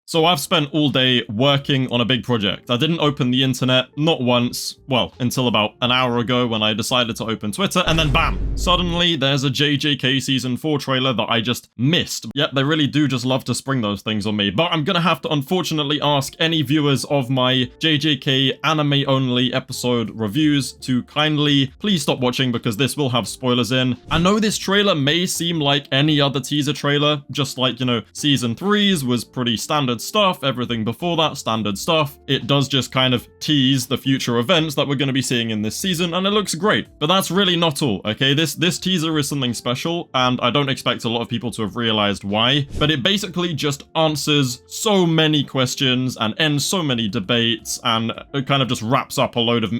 So I've spent all day working on a big project. I didn't open the internet, not once, well, until about an hour ago when I decided to open Twitter, and then bam! Suddenly there's a JJK Season 4 trailer that I just missed. Yep, they really do just love to spring those things on me, but I'm gonna have to unfortunately ask any viewers of my JJK anime-only episode reviews to kindly please stop watching because this will have spoilers in. I know this trailer may seem like any other teaser trailer, just like, you know, Season 3's was pretty standard stuff, everything before that, standard stuff. It does just kind of tease the future events that we're going to be seeing in this season, and it looks great. But that's really not all, okay? This teaser is something special, and I don't expect a lot of people to have realized why, but it basically just answers so many questions and ends so many debates, and it kind of just wraps up a load of,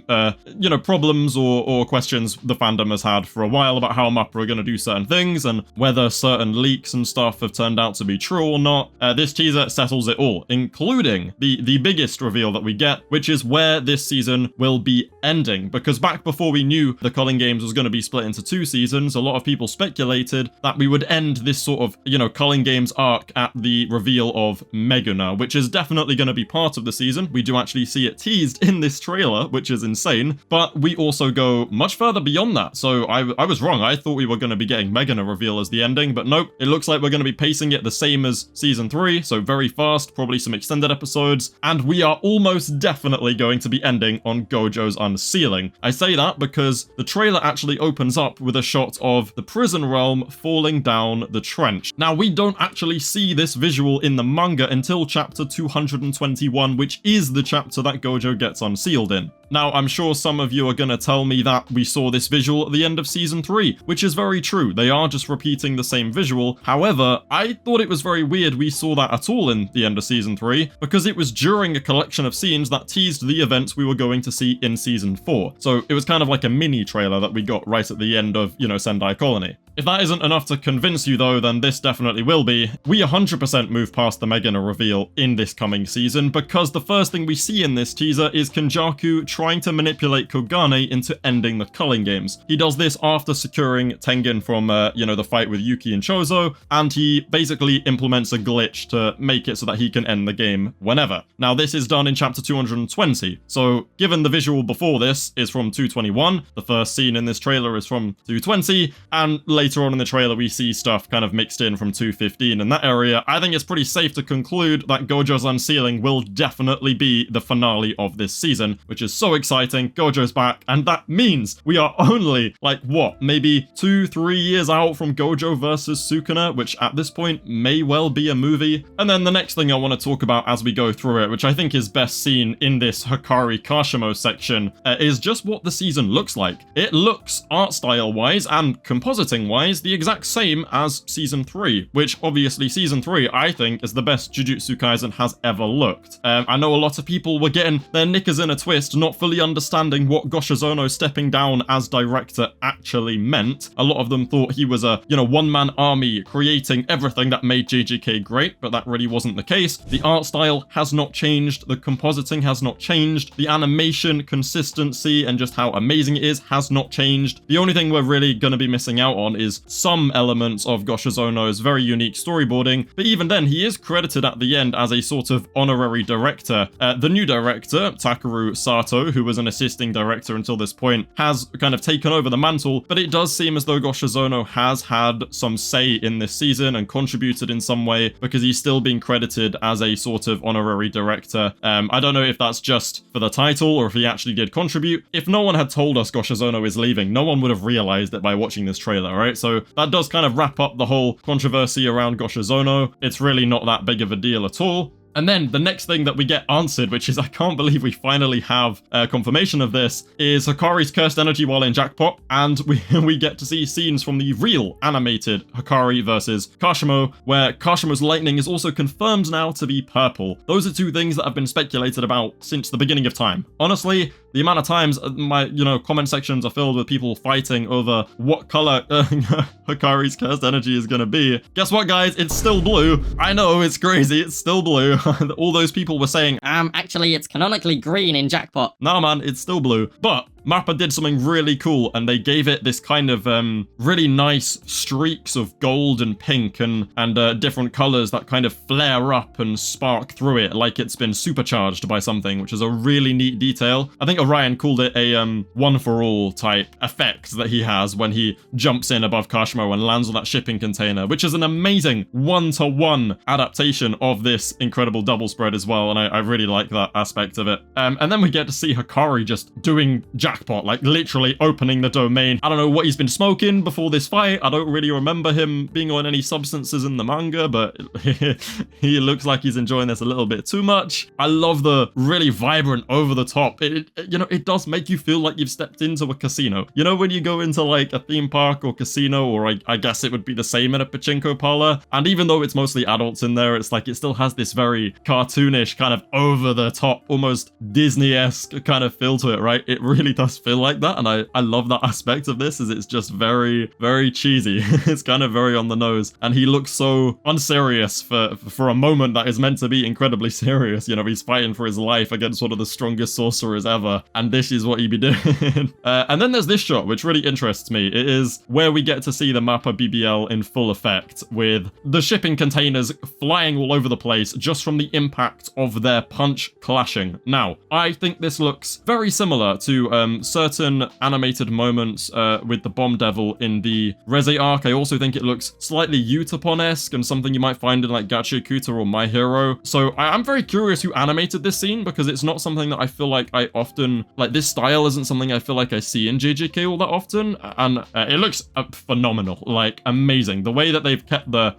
you know, problems or questions the fandom has had for a while about how Mappa are going to do certain things and whether certain leaks and stuff have turned out to be true or not. This teaser settles it all, including the biggest reveal that we get, which is where this season will be ending. Because back before we knew the Culling Games was going to be split into 2 seasons, a lot of people speculated that we would end this sort of, you know, Culling Games arc at the reveal of Meguna, which is definitely going to be part of the season. We do actually see it teased in this trailer, which is insane, but we also go much further beyond that. So I was wrong. I thought we were going to be getting Meguna reveal as the ending, but nope. It looks like we're going to be pacing it the same as Season 3, so very fast, probably some extended episodes, and we are almost definitely going to be ending on Gojo's unsealing. I say that because the trailer actually opens up with a shot of the prison realm falling down the trench. Now, we don't actually see this visual in the manga until chapter 221, which is the chapter that Gojo gets unsealed in. Now, I'm sure some of you are going to tell me that we saw this visual at the end of Season 3, which is very true. They are just repeating the same visual. However, I thought it was very weird we saw that at all in the end of Season 3, because it was during a collection of scenes that teased the events we were going to see in Season 4. So it was kind of like a mini trailer that we got right at the end of, you know, Sendai Colony. If that isn't enough to convince you though, then this definitely will be. We 100% move past the Meguna reveal in this coming season, because the first thing we see in this teaser is Kenjaku trying to manipulate Kogane into ending the Culling Games. He does this after securing Tengen from, you know, the fight with Yuki and Chozo, and he basically implements a glitch to make it so that he can end the game whenever. Now, this is done in chapter 220, so given the visual before this is from 221, the first scene in this trailer is from 220, and later on in the trailer we see stuff kind of mixed in from 215 in that area, I think it's pretty safe to conclude that Gojo's unsealing will definitely be the finale of this season, which is so exciting. Gojo's back, and that means we are only, like, what, maybe 2-3 years out from Gojo versus Sukuna, which at this point may well be a movie. And then the next thing I want to talk about as we go through it, which I think is best seen in this Hakari Kashimo section, is just what the season looks like. It looks, art style wise and compositing wise, the exact same as Season 3, which obviously Season 3 I think is the best Jujutsu Kaisen has ever looked. I know a lot of people were getting their knickers in a twist, not fully understanding what Goshizono stepping down as director actually meant. A lot of them thought he was a, you know, one-man army creating everything that made JJK great, but that really wasn't the case. The art style has not changed, the compositing has not changed, the animation consistency and just how amazing it is has not changed. The only thing we're really going to be missing out on is some elements of Goshizono's very unique storyboarding, but even then he is credited at the end as a sort of honorary director. The new director, Takeru Sato, who was an assisting director until this point, has kind of taken over the mantle, but it does seem as though Goshizono has had some say in this season and contributed in some way, because he's still being credited as a sort of honorary director. I don't know if that's just for the title or if he actually did contribute. If no one had told us Goshizono is leaving, no one would have realized it by watching this trailer, right? So that does kind of wrap up the whole controversy around Goshizono. It's really not that big of a deal at all. And then the next thing that we get answered, which is, I can't believe we finally have confirmation of this, is Hakari's cursed energy while in Jackpot, and we get to see scenes from the real animated Hakari versus Kashimo, where Kashimo's lightning is also confirmed now to be purple. Those are 2 things that have been speculated about since the beginning of time. Honestly, the amount of times my, you know, comment sections are filled with people fighting over what color Hakari's cursed energy is gonna be. Guess what, guys? It's still blue. I know, it's crazy. It's still blue. All those people were saying, actually, it's canonically green in Jackpot. No, man, it's still blue. But Mappa did something really cool, and they gave it this kind of really nice streaks of gold and pink and different colors that kind of flare up and spark through it like it's been supercharged by something, which is a really neat detail. I think Orion called it a one-for-all type effect that he has when he jumps in above Kashimo and lands on that shipping container, which is an amazing one-to-one adaptation of this incredible double spread as well, and I really like that aspect of it. And then we get to see Hakari just doing jackpot, like literally opening the domain. I don't know what he's been smoking before this fight. I don't really remember him being on any substances in the manga, but he looks like he's enjoying this a little bit too much. I love the really vibrant, over the top. It does make you feel like you've stepped into a casino. You know, when you go into like a theme park or casino, or I guess it would be the same in a pachinko parlor, and even though it's mostly adults in there, it's like it still has this very cartoonish kind of over the top, almost Disney-esque kind of feel to it, right? It really does feel like that, and I love that aspect of this, is it's just very, very cheesy. It's kind of very on the nose, and he looks so unserious for a moment that is meant to be incredibly serious. You know, he's fighting for his life against one of the strongest sorcerers ever, and this is what he'd be doing. And then there's this shot, which really interests me. It is where we get to see the Mappa BBL in full effect, with the shipping containers flying all over the place just from the impact of their punch clashing. Now, I think this looks very similar to certain animated moments with the Bomb Devil in the Reze arc. I also think it looks slightly Utapon-esque and something you might find in like Gachiakuta or My Hero. So I'm very curious who animated this scene, because it's not something that I feel like I often, like this style isn't something I feel like I see in JJK all that often, and it looks phenomenal, like amazing. The way that they've kept the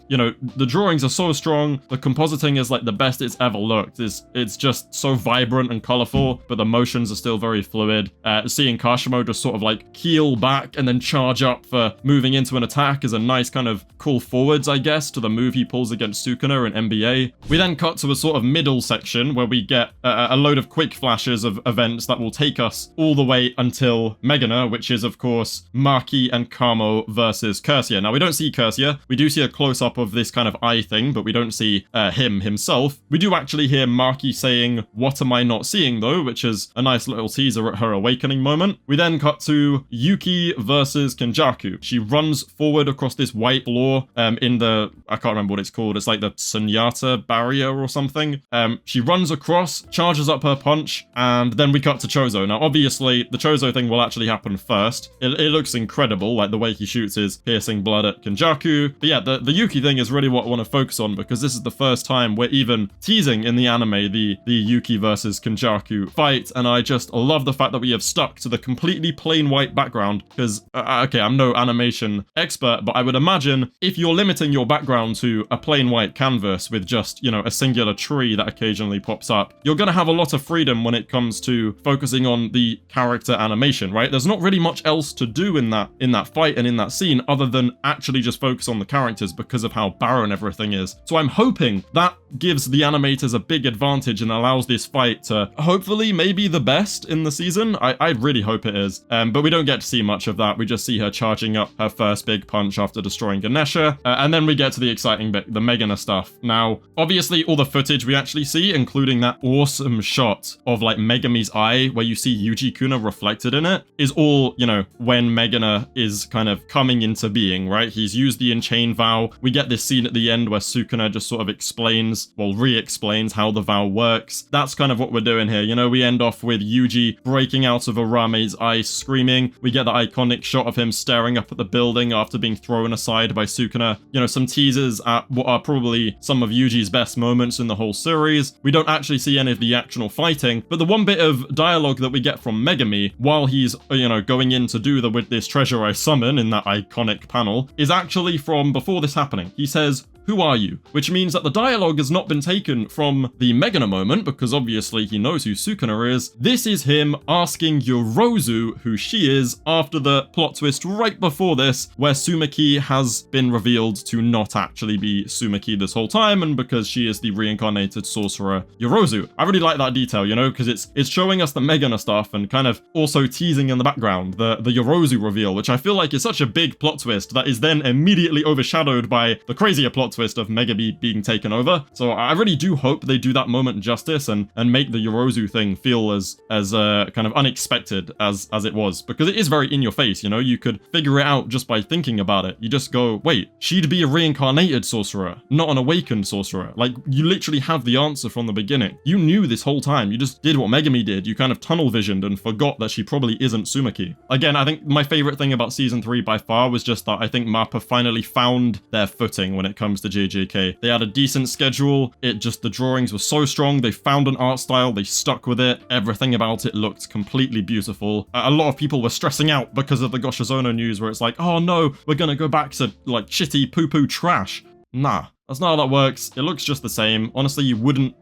drawings are so strong, the compositing is like the best it's ever looked. It's just so vibrant and colorful, but the motions are still very fluid. Seeing Kashimo just sort of like keel back and then charge up for moving into an attack is a nice kind of cool forwards, I guess, to the move he pulls against Sukuna in NBA. We then cut to a sort of middle section where we get a load of quick flashes of events that will take us all the way until Megana, which is of course Maki and Kamo versus Cursia. Now we don't see Cursia, we do see a close-up of this kind of eye thing, but we don't see him himself. We do actually hear Maki saying, "What am I not seeing though?" which is a nice little teaser at her awakening moment. We then cut to Yuki versus Kenjaku. She runs forward across this white floor in the, I can't remember what it's called, it's like the Sunyata barrier or something. She runs across, charges up her punch, and then we cut to Chozo. Now obviously the Chozo thing will actually happen first. It looks incredible, like the way he shoots his piercing blood at Kenjaku. But yeah, the Yuki thing is really what I want to focus on, because this is the first time we're even teasing in the anime the Yuki versus Kenjaku fight, and I just love the fact that we have stuck to the completely plain white background, because okay, I'm no animation expert, but I would imagine if you're limiting your background to a plain white canvas with just, you know, a singular tree that occasionally pops up, you're going to have a lot of freedom when it comes to focusing on the character animation, right? There's not really much else to do in that fight and in that scene other than actually just focus on the characters because of how barren everything is. So I'm hoping that gives the animators a big advantage and allows this fight to hopefully maybe the best in the season. I really hope it is. But we don't get to see much of that. We just see her charging up her first big punch after destroying Ganesha. And then we get to the exciting bit, the Megana stuff. Now, obviously all the footage we actually see, including that awesome shot of like Megami's eye where you see Yuji Kuna reflected in it, is all, you know, when Megana is kind of coming into being, right? He's used the Enchain vow. We get this scene at the end where Sukuna just sort of explains, well, re-explains how the vow works. That's kind of what we're doing here. You know, we end off with Yuji breaking out of Arame's ice, screaming. We get the iconic shot of him staring up at the building after being thrown aside by Sukuna. You know, some teasers at what are probably some of Yuji's best moments in the whole series. We don't actually see any of the actual fighting, but the one bit of dialogue that we get from Megami while he's, you know, going in to do the "with this treasure I summon" in that iconic panel is actually from before this happening. He says, "Who are you?" Which means that the dialogue has not been taken from the Megana moment, because obviously he knows who Sukuna is. This is him asking Yorozu who she is after the plot twist right before this, where Sumaki has been revealed to not actually be Sumaki this whole time, and because she is the reincarnated sorcerer Yorozu. I really like that detail, you know, because it's showing us the Megana stuff and kind of also teasing in the background the Yorozu reveal, which I feel like is such a big plot twist that is then immediately overshadowed by the crazier plot plot twist of Megami being taken over. So I really do hope they do that moment justice and make the Yorozu thing feel as kind of unexpected as it was, because it is very in your face, you know? You could figure it out just by thinking about it. You just go, wait, she'd be a reincarnated sorcerer, not an awakened sorcerer. Like, you literally have the answer from the beginning. You knew this whole time. You just did what Megami did. You kind of tunnel visioned and forgot that she probably isn't Sumaki. Again, I think my favorite thing about season 3 by far was just that I think MAPPA finally found their footing when it comes to JJK. They had a decent schedule. The drawings were so strong. They found an art style. They stuck with it. Everything about it looked completely beautiful. A lot of people were stressing out because of the Goshizono news where it's like, oh no, we're gonna go back to like shitty poo-poo trash. Nah. That's not how that works. It looks just the same. Honestly, you wouldn't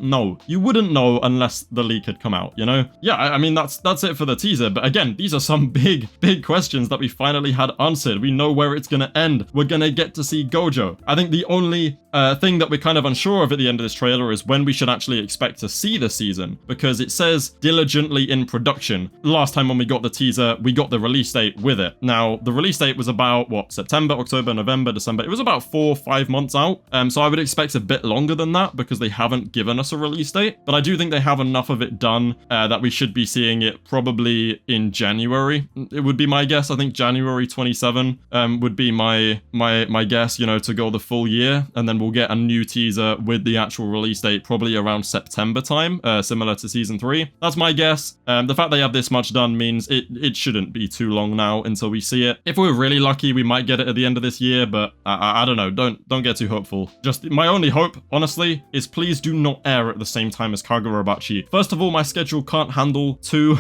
know. You wouldn't know unless the leak had come out, you know? Yeah, I mean, that's it for the teaser. But again, these are some big questions that we finally had answered. We know where it's gonna end. We're gonna get to see Gojo. I think the only thing that we're kind of unsure of at the end of this trailer is when we should actually expect to see the season, because it says diligently in production. Last time when we got the teaser, we got the release date with it. Now, the release date was about, what, September, October, November, December. It was about 4 or 5 months out. So I would expect a bit longer than that because they haven't given us a release date. But I do think they have enough of it done that we should be seeing it probably in January. It would be my guess. I think January 27 would be my guess, you know, to go the full year. And then we'll get a new teaser with the actual release date probably around September time, similar to season 3. That's my guess. The fact they have this much done means it shouldn't be too long now until we see it. If we're really lucky, we might get it at the end of this year, but I don't know. Don't get too hopeful. Just my only hope, honestly, is please do not air at the same time as Kagurabachi. First of all, my schedule can't handle 2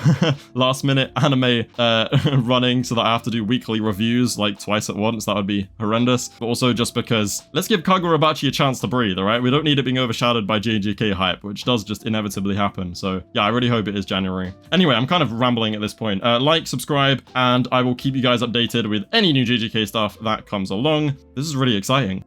last-minute anime running so that I have to do weekly reviews like twice at once. That would be horrendous. But also just because let's give Kagurabachi a chance to breathe, all right? We don't need it being overshadowed by JJK hype, which does just inevitably happen. So yeah, I really hope it is January. Anyway, I'm kind of rambling at this point. Like, subscribe, and I will keep you guys updated with any new JJK stuff that comes along. This is really exciting.